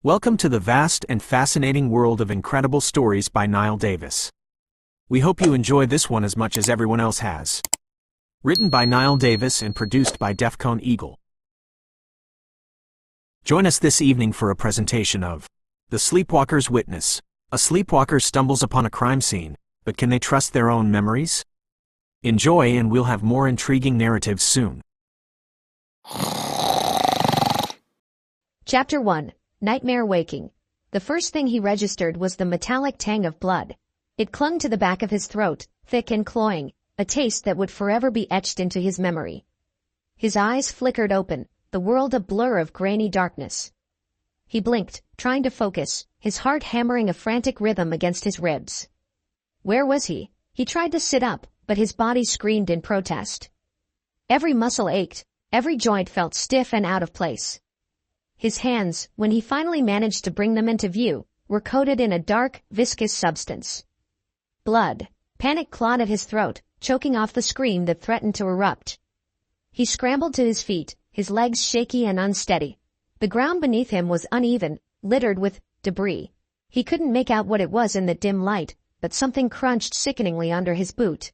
Welcome to the vast and fascinating world of incredible stories by Niall Davis. We hope you enjoy this one as much as everyone else has. Written by Niall Davis and produced by Defcon Eagle. Join us this evening for a presentation of The Sleepwalker's Witness. A sleepwalker stumbles upon a crime scene, but can they trust their own memories? Enjoy, and we'll have more intriguing narratives soon. Chapter 1. Nightmare Waking. The first thing he registered was the metallic tang of blood. It clung to the back of his throat, thick and cloying, a taste that would forever be etched into his memory. His eyes flickered open, the world a blur of grainy darkness. He blinked, trying to focus, his heart hammering a frantic rhythm against his ribs. Where was he? He tried to sit up, but his body screamed in protest. Every muscle ached, every joint felt stiff and out of place. His hands, when he finally managed to bring them into view, were coated in a dark, viscous substance. Blood. Panic clawed at his throat, choking off the scream that threatened to erupt. He scrambled to his feet, his legs shaky and unsteady. The ground beneath him was uneven, littered with debris. He couldn't make out what it was in the dim light, but something crunched sickeningly under his boot.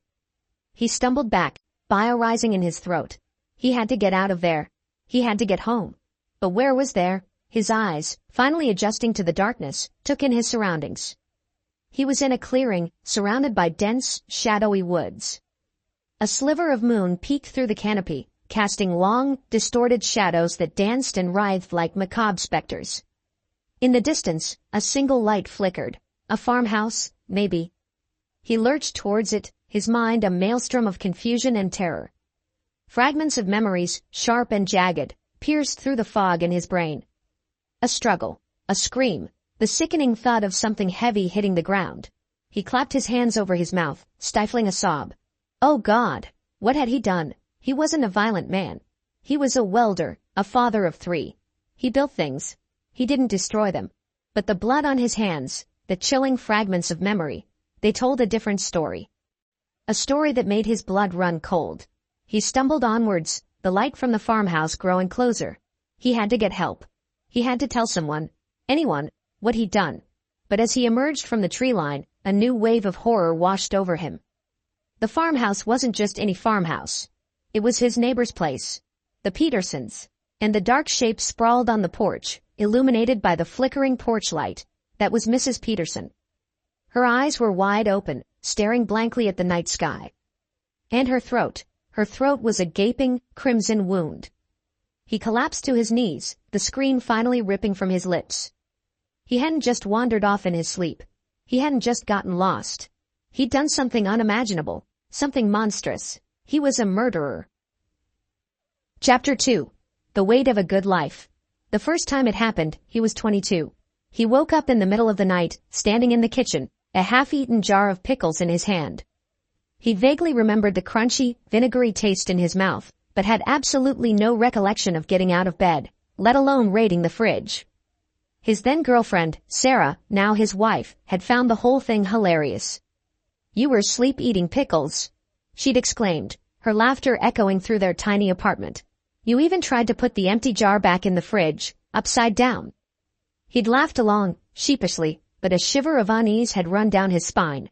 He stumbled back, bile rising in his throat. He had to get out of there. He had to get home. But where was there? His eyes, finally adjusting to the darkness, took in his surroundings. He was in a clearing, surrounded by dense, shadowy woods. A sliver of moon peeked through the canopy, casting long, distorted shadows that danced and writhed like macabre specters. In the distance, a single light flickered. A farmhouse, maybe. He lurched towards it, his mind a maelstrom of confusion and terror. Fragments of memories, sharp and jagged, pierced through the fog in his brain. A struggle, a scream, the sickening thud of something heavy hitting the ground. He clapped his hands over his mouth, stifling a sob. Oh God! What had he done? He wasn't a violent man. He was a welder, a father of 3. He built things. He didn't destroy them. But the blood on his hands, the chilling fragments of memory, they told a different story. A story that made his blood run cold. He stumbled onwards, the light from the farmhouse growing closer. He had to get help. He had to tell someone, anyone, what he'd done. But as he emerged from the tree line, a new wave of horror washed over him. The farmhouse wasn't just any farmhouse. It was his neighbor's place, the Petersons, and the dark shape sprawled on the porch, illuminated by the flickering porch light. That was Mrs. Peterson. Her eyes were wide open, staring blankly at the night sky. And her throat was a gaping, crimson wound. He collapsed to his knees, the scream finally ripping from his lips. He hadn't just wandered off in his sleep. He hadn't just gotten lost. He'd done something unimaginable, something monstrous. He was a murderer. Chapter 2. The Weight of a Good Life. The first time it happened, he was 22. He woke up in the middle of the night, standing in the kitchen, a half-eaten jar of pickles in his hand. He vaguely remembered the crunchy, vinegary taste in his mouth, but had absolutely no recollection of getting out of bed, let alone raiding the fridge. His then-girlfriend, Sarah, now his wife, had found the whole thing hilarious. "You were sleep-eating pickles," she'd exclaimed, her laughter echoing through their tiny apartment. "You even tried to put the empty jar back in the fridge, upside down." He'd laughed along, sheepishly, but a shiver of unease had run down his spine.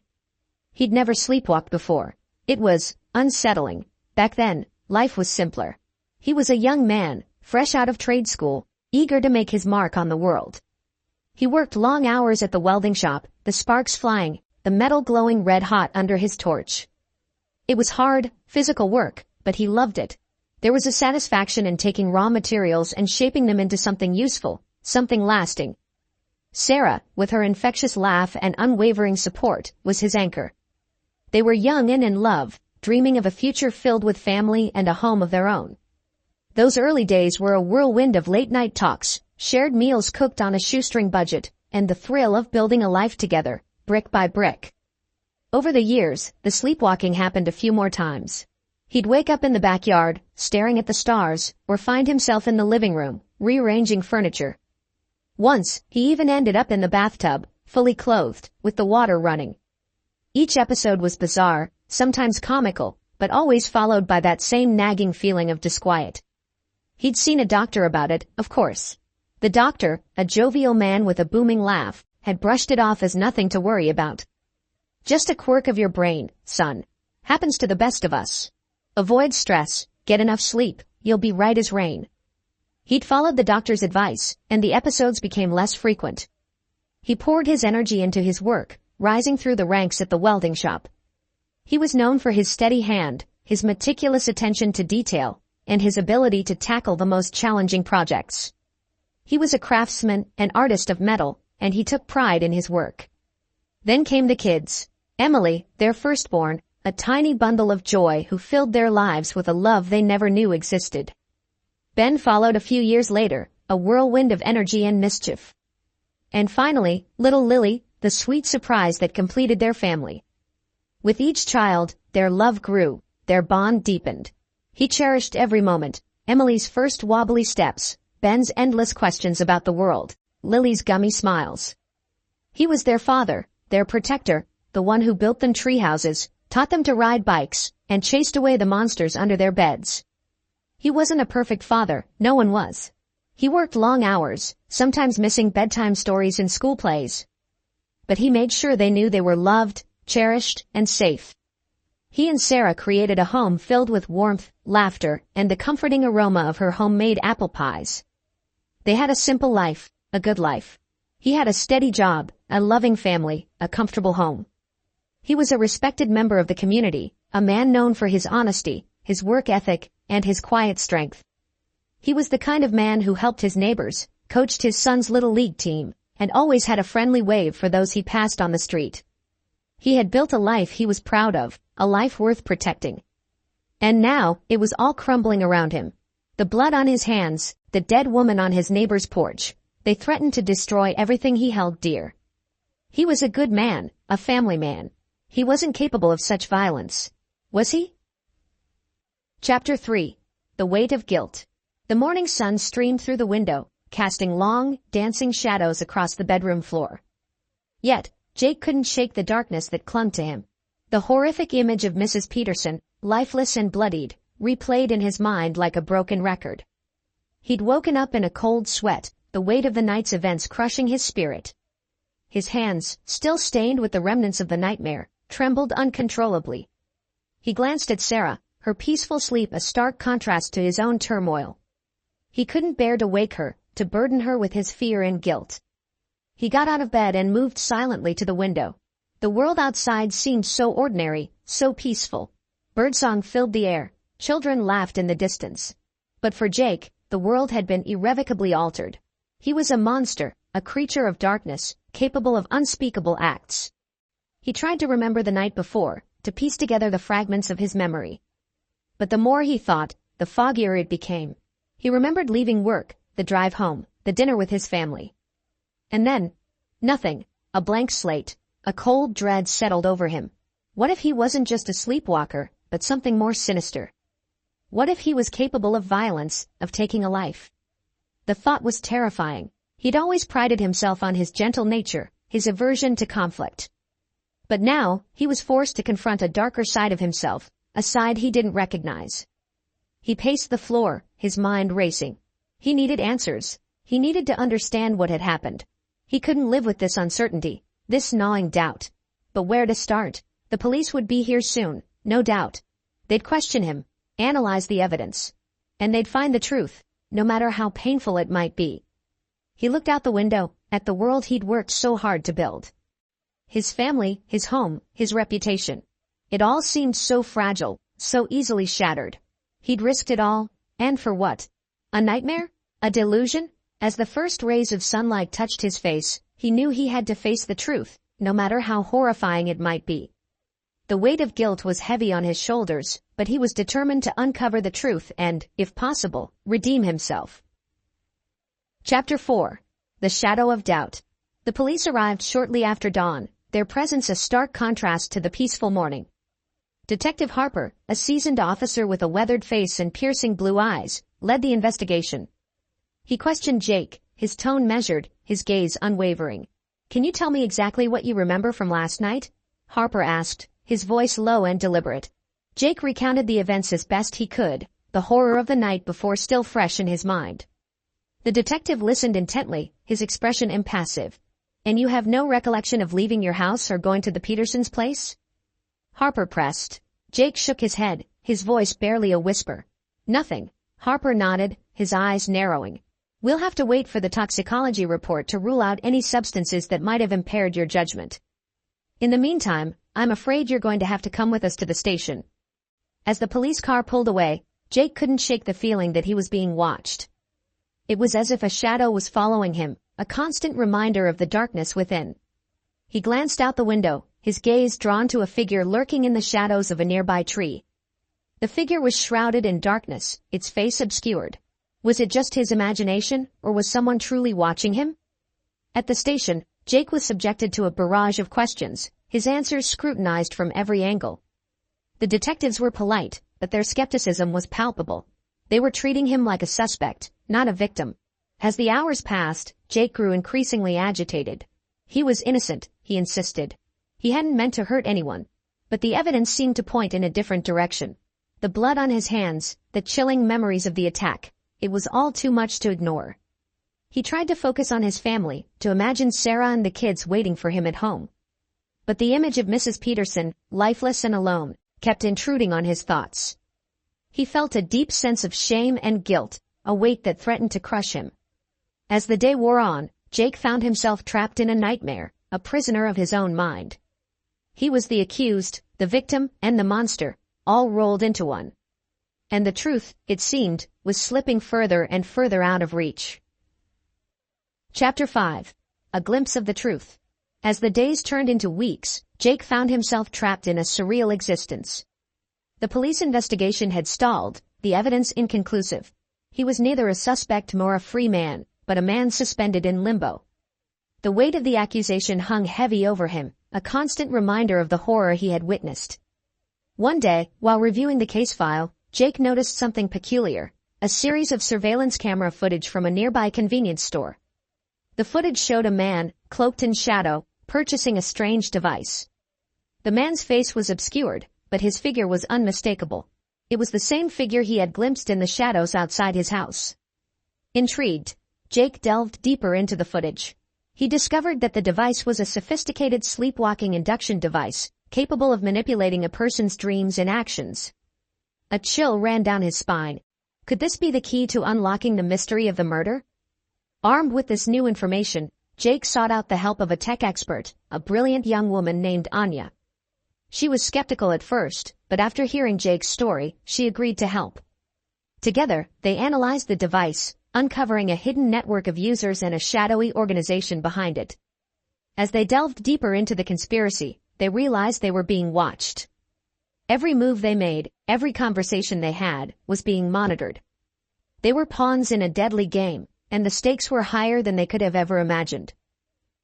He'd never sleepwalked before. It was unsettling. Back then, life was simpler. He was a young man, fresh out of trade school, eager to make his mark on the world. He worked long hours at the welding shop, the sparks flying, the metal glowing red hot under his torch. It was hard, physical work, but he loved it. There was a satisfaction in taking raw materials and shaping them into something useful, something lasting. Sarah, with her infectious laugh and unwavering support, was his anchor. They were young and in love, dreaming of a future filled with family and a home of their own. Those early days were a whirlwind of late-night talks, shared meals cooked on a shoestring budget, and the thrill of building a life together, brick by brick. Over the years, the sleepwalking happened a few more times. He'd wake up in the backyard, staring at the stars, or find himself in the living room, rearranging furniture. Once, he even ended up in the bathtub, fully clothed, with the water running. Each episode was bizarre, sometimes comical, but always followed by that same nagging feeling of disquiet. He'd seen a doctor about it, of course. The doctor, a jovial man with a booming laugh, had brushed it off as nothing to worry about. Just a quirk of your brain, son. Happens to the best of us. Avoid stress, get enough sleep, you'll be right as rain. He'd followed the doctor's advice, and the episodes became less frequent. He poured his energy into his work, rising through the ranks at the welding shop. He was known for his steady hand, his meticulous attention to detail, and his ability to tackle the most challenging projects. He was a craftsman, an artist of metal, and he took pride in his work. Then came the kids. Emily, their firstborn, a tiny bundle of joy who filled their lives with a love they never knew existed. Ben followed a few years later, a whirlwind of energy and mischief. And finally, little Lily, the sweet surprise that completed their family. With each child, their love grew, their bond deepened. He cherished every moment, Emily's first wobbly steps, Ben's endless questions about the world, Lily's gummy smiles. He was their father, their protector, the one who built them treehouses, taught them to ride bikes, and chased away the monsters under their beds. He wasn't a perfect father, no one was. He worked long hours, sometimes missing bedtime stories and school plays. But he made sure they knew they were loved, cherished, and safe. He and Sarah created a home filled with warmth, laughter, and the comforting aroma of her homemade apple pies. They had a simple life, a good life. He had a steady job, a loving family, a comfortable home. He was a respected member of the community, a man known for his honesty, his work ethic, and his quiet strength. He was the kind of man who helped his neighbors, coached his son's little league team, and always had a friendly wave for those he passed on the street. He had built a life he was proud of, a life worth protecting. And now, it was all crumbling around him. The blood on his hands, the dead woman on his neighbor's porch, they threatened to destroy everything he held dear. He was a good man, a family man. He wasn't capable of such violence. Was he? Chapter 3. The Weight of Guilt. The morning sun streamed through the window, casting long, dancing shadows across the bedroom floor. Yet, Jake couldn't shake the darkness that clung to him. The horrific image of Mrs. Peterson, lifeless and bloodied, replayed in his mind like a broken record. He'd woken up in a cold sweat, the weight of the night's events crushing his spirit. His hands, still stained with the remnants of the nightmare, trembled uncontrollably. He glanced at Sarah, her peaceful sleep a stark contrast to his own turmoil. He couldn't bear to wake her, to burden her with his fear and guilt. He got out of bed and moved silently to the window. The world outside seemed so ordinary, so peaceful. Birdsong filled the air, children laughed in the distance. But for Jake, the world had been irrevocably altered. He was a monster, a creature of darkness, capable of unspeakable acts. He tried to remember the night before, to piece together the fragments of his memory. But the more he thought, the foggier it became. He remembered leaving work, the drive home, the dinner with his family. And then, nothing, a blank slate, a cold dread settled over him. What if he wasn't just a sleepwalker, but something more sinister? What if he was capable of violence, of taking a life? The thought was terrifying. He'd always prided himself on his gentle nature, his aversion to conflict. But now, he was forced to confront a darker side of himself, a side he didn't recognize. He paced the floor, his mind racing. He needed answers. He needed to understand what had happened. He couldn't live with this uncertainty, this gnawing doubt. But where to start? The police would be here soon, no doubt. They'd question him, analyze the evidence. And they'd find the truth, no matter how painful it might be. He looked out the window, at the world he'd worked so hard to build. His family, his home, his reputation. It all seemed so fragile, so easily shattered. He'd risked it all, and for what? A nightmare? A delusion? As the first rays of sunlight touched his face, he knew he had to face the truth, no matter how horrifying it might be. The weight of guilt was heavy on his shoulders, but he was determined to uncover the truth and, if possible, redeem himself. Chapter 4. The Shadow of Doubt. The police arrived shortly after dawn, their presence a stark contrast to the peaceful morning. Detective Harper, a seasoned officer with a weathered face and piercing blue eyes, led the investigation. He questioned Jake, his tone measured, his gaze unwavering. "Can you tell me exactly what you remember from last night?" Harper asked, his voice low and deliberate. Jake recounted the events as best he could, the horror of the night before still fresh in his mind. The detective listened intently, his expression impassive. And you have no recollection of leaving your house or going to the Petersons' place? Harper pressed. Jake shook his head, his voice barely a whisper. Nothing. Harper nodded, his eyes narrowing. We'll have to wait for the toxicology report to rule out any substances that might have impaired your judgment. In the meantime, I'm afraid you're going to have to come with us to the station. As the police car pulled away, Jake couldn't shake the feeling that he was being watched. It was as if a shadow was following him, a constant reminder of the darkness within. He glanced out the window, his gaze drawn to a figure lurking in the shadows of a nearby tree. The figure was shrouded in darkness, its face obscured. Was it just his imagination, or was someone truly watching him? At the station, Jake was subjected to a barrage of questions, his answers scrutinized from every angle. The detectives were polite, but their skepticism was palpable. They were treating him like a suspect, not a victim. As the hours passed, Jake grew increasingly agitated. He was innocent, he insisted. He hadn't meant to hurt anyone. But the evidence seemed to point in a different direction. The blood on his hands, the chilling memories of the attack, it was all too much to ignore. He tried to focus on his family, to imagine Sarah and the kids waiting for him at home. But the image of Mrs. Peterson, lifeless and alone, kept intruding on his thoughts. He felt a deep sense of shame and guilt, a weight that threatened to crush him. As the day wore on, Jake found himself trapped in a nightmare, a prisoner of his own mind. He was the accused, the victim, and the monster, all rolled into one. And the truth, it seemed, was slipping further and further out of reach. Chapter 5. A Glimpse of the Truth. As the days turned into weeks, Jake found himself trapped in a surreal existence. The police investigation had stalled, the evidence inconclusive. He was neither a suspect nor a free man, but a man suspended in limbo. The weight of the accusation hung heavy over him, a constant reminder of the horror he had witnessed. One day, while reviewing the case file, Jake noticed something peculiar, a series of surveillance camera footage from a nearby convenience store. The footage showed a man, cloaked in shadow, purchasing a strange device. The man's face was obscured, but his figure was unmistakable. It was the same figure he had glimpsed in the shadows outside his house. Intrigued, Jake delved deeper into the footage. He discovered that the device was a sophisticated sleepwalking induction device, capable of manipulating a person's dreams and actions. A chill ran down his spine. Could this be the key to unlocking the mystery of the murder? Armed with this new information, Jake sought out the help of a tech expert, a brilliant young woman named Anya. She was skeptical at first, but after hearing Jake's story, she agreed to help. Together, they analyzed the device, uncovering a hidden network of users and a shadowy organization behind it. As they delved deeper into the conspiracy, they realized they were being watched. Every move they made, every conversation they had, was being monitored. They were pawns in a deadly game, and the stakes were higher than they could have ever imagined.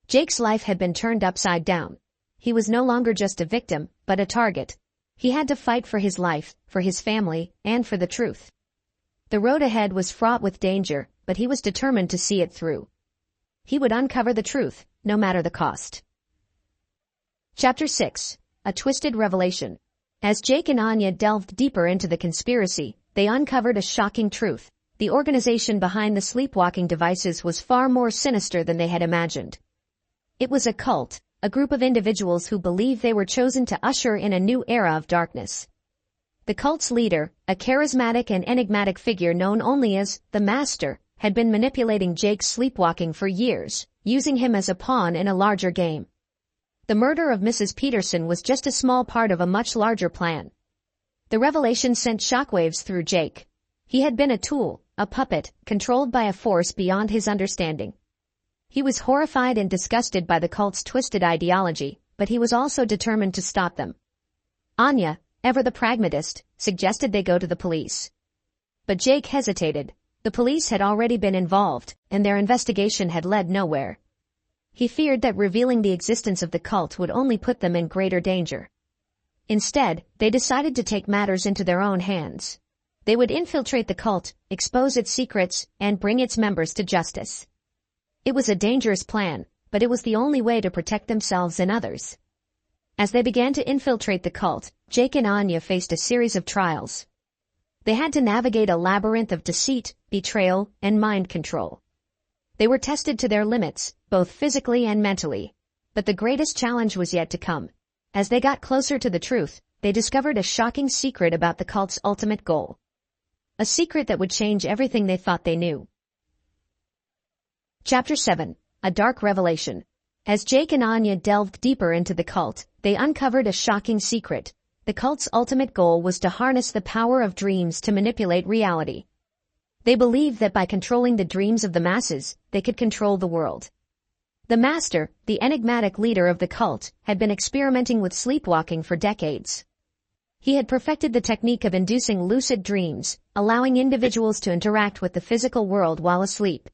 Jake's life had been turned upside down. He was no longer just a victim, but a target. He had to fight for his life, for his family, and for the truth. The road ahead was fraught with danger, but he was determined to see it through. He would uncover the truth, no matter the cost. Chapter 6. A Twisted Revelation. As Jake and Anya delved deeper into the conspiracy, they uncovered a shocking truth. The organization behind the sleepwalking devices was far more sinister than they had imagined. It was a cult, a group of individuals who believed they were chosen to usher in a new era of darkness. The cult's leader, a charismatic and enigmatic figure known only as the Master, had been manipulating Jake's sleepwalking for years, using him as a pawn in a larger game. The murder of Mrs. Peterson was just a small part of a much larger plan. The revelation sent shockwaves through Jake. He had been a tool, a puppet, controlled by a force beyond his understanding. He was horrified and disgusted by the cult's twisted ideology, but he was also determined to stop them. Anya, ever the pragmatist, suggested they go to the police. But Jake hesitated. The police had already been involved, and their investigation had led nowhere. He feared that revealing the existence of the cult would only put them in greater danger. Instead, they decided to take matters into their own hands. They would infiltrate the cult, expose its secrets, and bring its members to justice. It was a dangerous plan, but it was the only way to protect themselves and others. As they began to infiltrate the cult, Jake and Anya faced a series of trials. They had to navigate a labyrinth of deceit, betrayal, and mind control. They were tested to their limits, both physically and mentally. But the greatest challenge was yet to come. As they got closer to the truth, they discovered a shocking secret about the cult's ultimate goal. A secret that would change everything they thought they knew. Chapter 7. A Dark Revelation. As Jake and Anya delved deeper into the cult, they uncovered a shocking secret. The cult's ultimate goal was to harness the power of dreams to manipulate reality. They believed that by controlling the dreams of the masses, they could control the world. The master, the enigmatic leader of the cult, had been experimenting with sleepwalking for decades. He had perfected the technique of inducing lucid dreams, allowing individuals to interact with the physical world while asleep.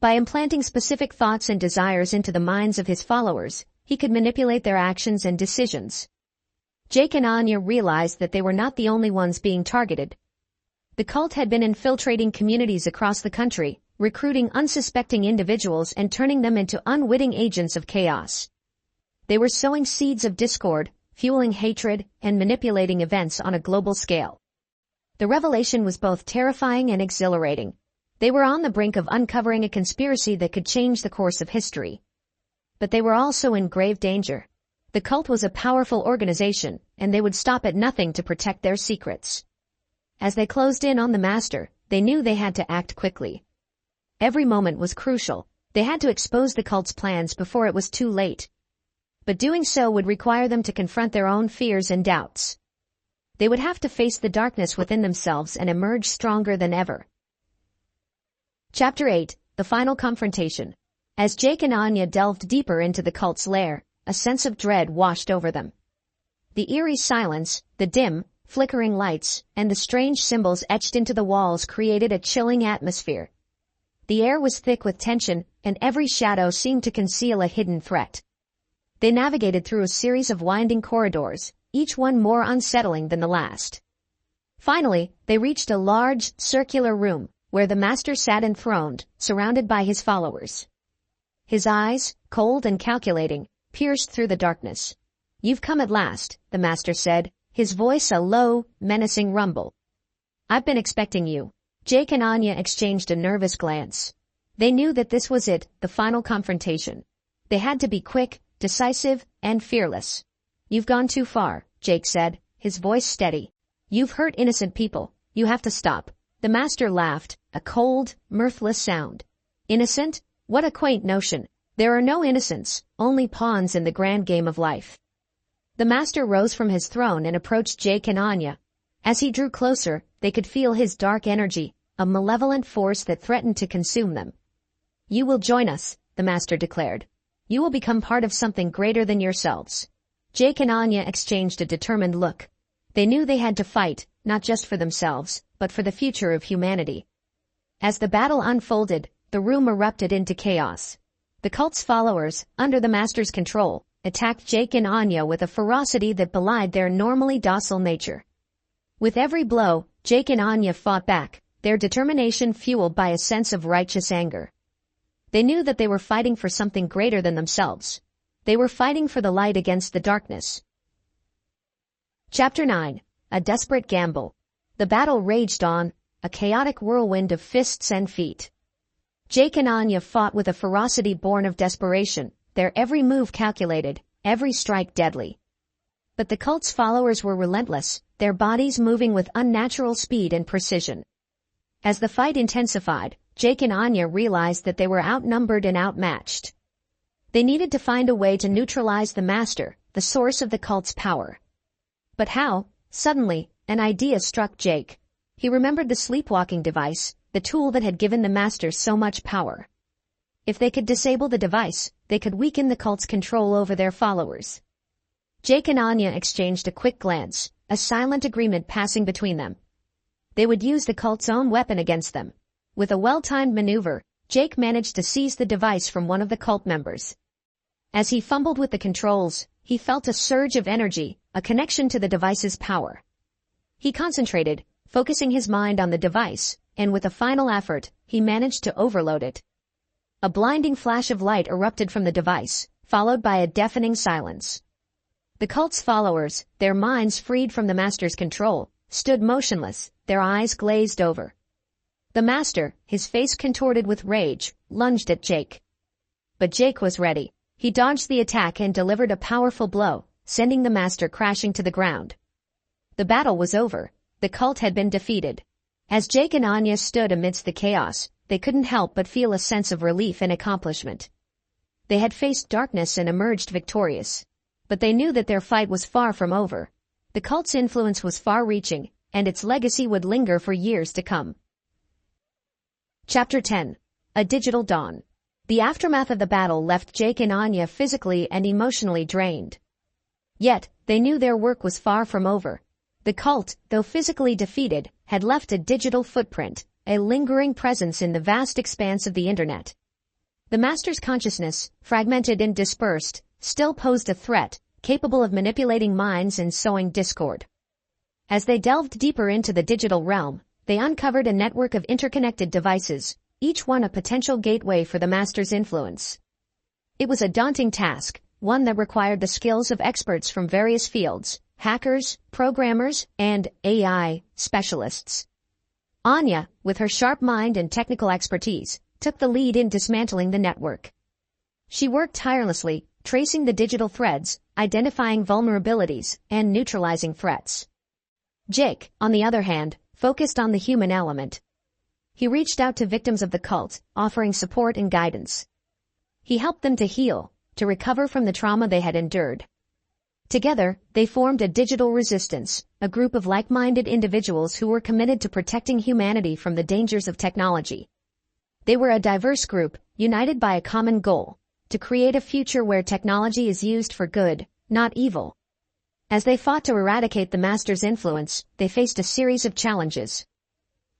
By implanting specific thoughts and desires into the minds of his followers, he could manipulate their actions and decisions. Jake and Anya realized that they were not the only ones being targeted. The cult had been infiltrating communities across the country, recruiting unsuspecting individuals and turning them into unwitting agents of chaos. They were sowing seeds of discord, fueling hatred, and manipulating events on a global scale. The revelation was both terrifying and exhilarating. They were on the brink of uncovering a conspiracy that could change the course of history. But they were also in grave danger. The cult was a powerful organization, and they would stop at nothing to protect their secrets. As they closed in on the master, they knew they had to act quickly. Every moment was crucial. They had to expose the cult's plans before it was too late. But doing so would require them to confront their own fears and doubts. They would have to face the darkness within themselves and emerge stronger than ever. Chapter 8. The Final Confrontation. As Jake and Anya delved deeper into the cult's lair, a sense of dread washed over them. The eerie silence, the dim, flickering lights, and the strange symbols etched into the walls created a chilling atmosphere. The air was thick with tension, and every shadow seemed to conceal a hidden threat. They navigated through a series of winding corridors, each one more unsettling than the last. Finally, they reached a large, circular room, where the master sat enthroned, surrounded by his followers. His eyes, cold and calculating, pierced through the darkness. "You've come at last," the master said, his voice a low, menacing rumble. "I've been expecting you." Jake and Anya exchanged a nervous glance. They knew that this was it, the final confrontation. They had to be quick, decisive, and fearless. "You've gone too far," Jake said, his voice steady. "You've hurt innocent people. You have to stop." The master laughed, a cold, mirthless sound. "Innocent? What a quaint notion. There are no innocents, only pawns in the grand game of life." The master rose from his throne and approached Jake and Anya. As he drew closer, they could feel his dark energy, a malevolent force that threatened to consume them. "You will join us," the master declared. "You will become part of something greater than yourselves." Jake and Anya exchanged a determined look. They knew they had to fight, not just for themselves, but for the future of humanity. As the battle unfolded, the room erupted into chaos. The cult's followers, under the master's control, attacked Jake and Anya with a ferocity that belied their normally docile nature. With every blow, Jake and Anya fought back, their determination fueled by a sense of righteous anger. They knew that they were fighting for something greater than themselves. They were fighting for the light against the darkness. Chapter 9. A Desperate Gamble. The battle raged on, a chaotic whirlwind of fists and feet. Jake and Anya fought with a ferocity born of desperation, their every move calculated, every strike deadly. But the cult's followers were relentless, their bodies moving with unnatural speed and precision. As the fight intensified, Jake and Anya realized that they were outnumbered and outmatched. They needed to find a way to neutralize the master, the source of the cult's power. But how? Suddenly, an idea struck Jake. He remembered the sleepwalking device, the tool that had given the master so much power. If they could disable the device, they could weaken the cult's control over their followers. Jake and Anya exchanged a quick glance, a silent agreement passing between them. They would use the cult's own weapon against them. With a well-timed maneuver, Jake managed to seize the device from one of the cult members. As he fumbled with the controls, he felt a surge of energy, a connection to the device's power. He concentrated, focusing his mind on the device, and with a final effort, he managed to overload it. A blinding flash of light erupted from the device, followed by a deafening silence. The cult's followers, their minds freed from the master's control, stood motionless, their eyes glazed over. The master, his face contorted with rage, lunged at Jake. But Jake was ready. He dodged the attack and delivered a powerful blow, sending the master crashing to the ground. The battle was over. The cult had been defeated. As Jake and Anya stood amidst the chaos, they couldn't help but feel a sense of relief and accomplishment. They had faced darkness and emerged victorious. But they knew that their fight was far from over. The cult's influence was far-reaching, and its legacy would linger for years to come. Chapter 10. A Digital Dawn. The aftermath of the battle left Jake and Anya physically and emotionally drained. Yet, they knew their work was far from over. The cult, though physically defeated, had left a digital footprint, a lingering presence in the vast expanse of the internet. The master's consciousness, fragmented and dispersed, still posed a threat, capable of manipulating minds and sowing discord. As they delved deeper into the digital realm, they uncovered a network of interconnected devices, each one a potential gateway for the master's influence. It was a daunting task, one that required the skills of experts from various fields, hackers, programmers, and AI specialists. Anya, with her sharp mind and technical expertise, took the lead in dismantling the network. She worked tirelessly, tracing the digital threads, identifying vulnerabilities, and neutralizing threats. Jake, on the other hand, focused on the human element. He reached out to victims of the cult, offering support and guidance. He helped them to heal, to recover from the trauma they had endured. Together, they formed a digital resistance, a group of like-minded individuals who were committed to protecting humanity from the dangers of technology. They were a diverse group, united by a common goal, to create a future where technology is used for good, not evil. As they fought to eradicate the master's influence, they faced a series of challenges.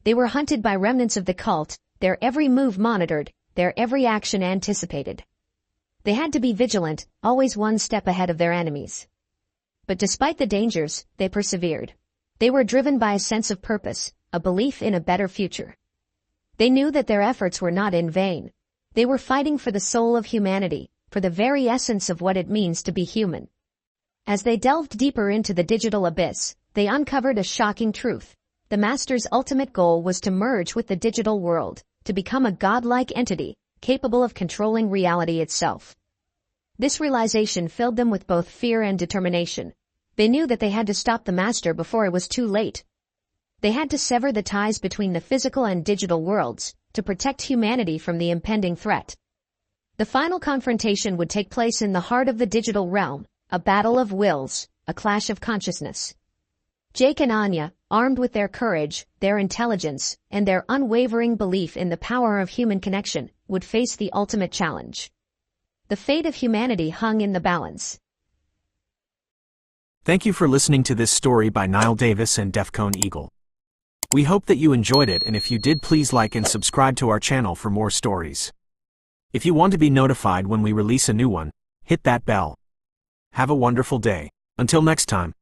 They were hunted by remnants of the cult, their every move monitored, their every action anticipated. They had to be vigilant, always one step ahead of their enemies. But despite the dangers, they persevered. They were driven by a sense of purpose, a belief in a better future. They knew that their efforts were not in vain. They were fighting for the soul of humanity, for the very essence of what it means to be human. As they delved deeper into the digital abyss, they uncovered a shocking truth. The master's ultimate goal was to merge with the digital world, to become a godlike entity, capable of controlling reality itself. This realization filled them with both fear and determination. They knew that they had to stop the master before it was too late. They had to sever the ties between the physical and digital worlds, to protect humanity from the impending threat. The final confrontation would take place in the heart of the digital realm, a battle of wills, a clash of consciousness. Jake and Anya, armed with their courage, their intelligence, and their unwavering belief in the power of human connection, would face the ultimate challenge. The fate of humanity hung in the balance. Thank you for listening to this story by Niall Davis and Defcon Eagle. We hope that you enjoyed it, and if you did, please like and subscribe to our channel for more stories. If you want to be notified when we release a new one, hit that bell. Have a wonderful day. Until next time.